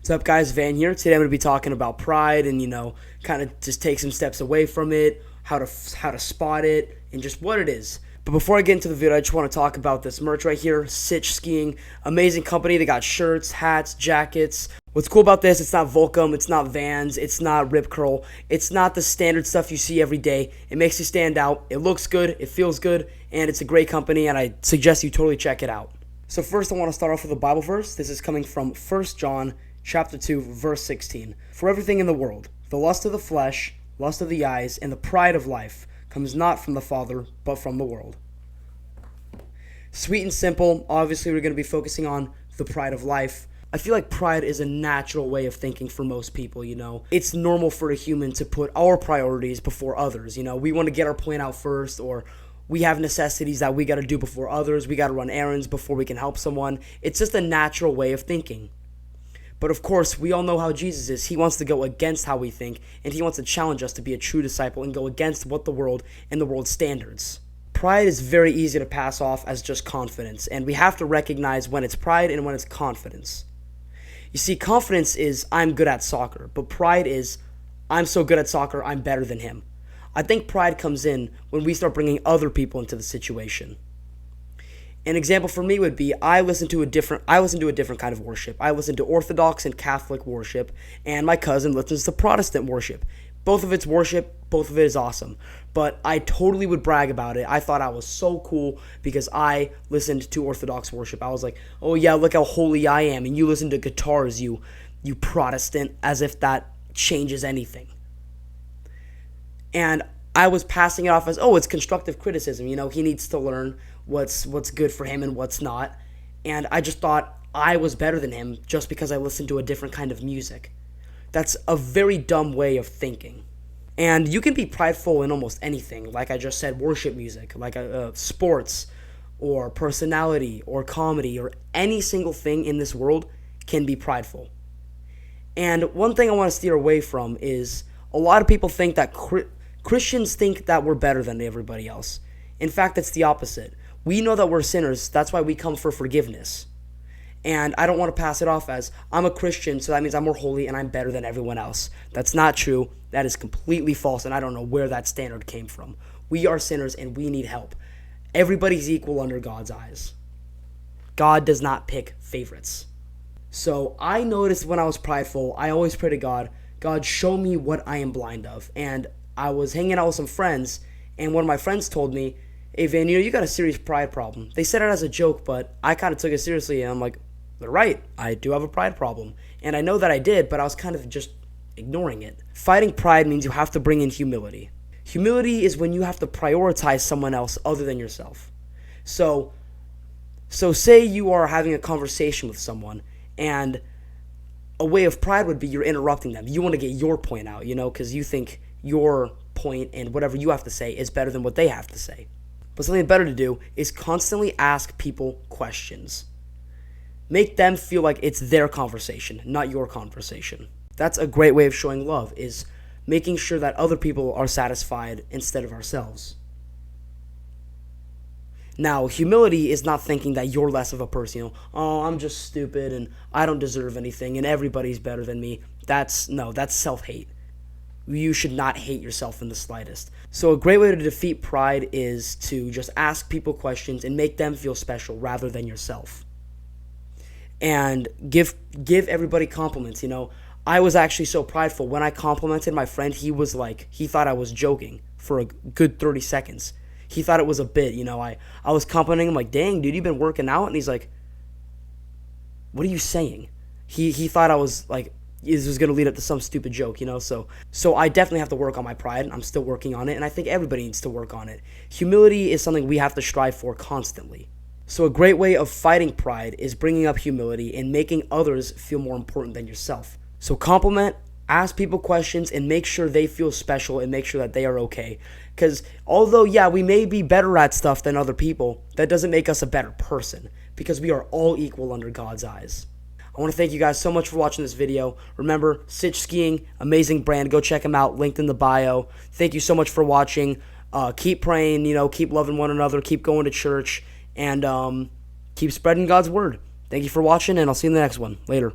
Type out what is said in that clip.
What's up, guys? Van here. Today I'm going to be talking about pride and, kind of just take some steps away from it, how to spot it, and just what it is. But before I get into the video, I just want to talk about this merch right here, Sitch Skiing. Amazing company. They got shirts, hats, jackets. What's cool about this, it's not Volcom, it's not Vans, it's not Rip Curl. It's not the standard stuff you see every day. It makes you stand out. It looks good, it feels good, and it's a great company, and I suggest you totally check it out. So first I want to start off with a Bible verse. This is coming from 1 John chapter 2, verse 16. For everything in the world, the lust of the flesh, lust of the eyes, and the pride of life comes not from the Father, but from the world. Sweet and simple. Obviously, we're going to be focusing on the pride of life. I feel like pride is a natural way of thinking for most people, It's normal for a human to put our priorities before others, We want to get our point out first, or we have necessities that we got to do before others. We got to run errands before we can help someone. It's just a natural way of thinking. But of course, we all know how Jesus is. He wants to go against how we think, and he wants to challenge us to be a true disciple and go against what the world and the world's standards. Pride is very easy to pass off as just confidence, and we have to recognize when it's pride and when it's confidence. You see, confidence is, I'm good at soccer, but pride is, I'm so good at soccer, I'm better than him. I think pride comes in when we start bringing other people into the situation. An example for me would be I listen to a different kind of worship. I listen to Orthodox and Catholic worship, and my cousin listens to Protestant worship. Both of it's worship, both of it is awesome. But I totally would brag about it. I thought I was so cool because I listened to Orthodox worship. I was like, oh yeah, look how holy I am. And you listen to guitars, you Protestant, as if that changes anything. And I was passing it off as, oh, it's constructive criticism. He needs to learn what's good for him and what's not. And I just thought I was better than him just because I listened to a different kind of music. That's a very dumb way of thinking. And you can be prideful in almost anything. Like I just said, worship music, like sports, or personality, or comedy, or any single thing in this world can be prideful. And one thing I want to steer away from is a lot of people think that Christians think that we're better than everybody else. In fact, it's the opposite. We know that we're sinners. That's why we come for forgiveness. And I don't want to pass it off as, I'm a Christian, so that means I'm more holy and I'm better than everyone else. That's not true. That is completely false, and I don't know where that standard came from. We are sinners and we need help. Everybody's equal under God's eyes. God does not pick favorites. So I noticed when I was prideful, I always pray to God, God, show me what I am blind of. And I was hanging out with some friends, and one of my friends told me, hey, Van, you got a serious pride problem. They said it as a joke, but I kind of took it seriously, and I'm like, they're right. I do have a pride problem. And I know that I did, but I was kind of just ignoring it. Fighting pride means you have to bring in humility. Humility is when you have to prioritize someone else other than yourself. So say you are having a conversation with someone, and a way of pride would be you're interrupting them. You want to get your point out, because you think your point and whatever you have to say is better than what they have to say. But something better to do is constantly ask people questions. Make them feel like it's their conversation, not your conversation. That's a great way of showing love, is making sure that other people are satisfied instead of ourselves. Now, humility is not thinking that you're less of a person, oh, I'm just stupid and I don't deserve anything and everybody's better than me. That's self-hate. You should not hate yourself in the slightest. So a great way to defeat pride is to just ask people questions and make them feel special rather than yourself. And give everybody compliments. I was actually so prideful. When I complimented my friend, he thought I was joking for a good 30 seconds. He thought it was a bit, I was complimenting him like, dang, dude, you've been working out? And he's like, what are you saying? He thought I was like, this was going to lead up to some stupid joke, So I definitely have to work on my pride. I'm still working on it, and I think everybody needs to work on it. Humility is something we have to strive for constantly. So a great way of fighting pride is bringing up humility and making others feel more important than yourself. So compliment, ask people questions, and make sure they feel special and make sure that they are okay. Because although, yeah, we may be better at stuff than other people, that doesn't make us a better person, because we are all equal under God's eyes. I want to thank you guys so much for watching this video. Remember, Sitch Skiing, amazing brand. Go check them out, linked in the bio. Thank you so much for watching. Keep praying, keep loving one another, keep going to church, and keep spreading God's word. Thank you for watching, and I'll see you in the next one. Later.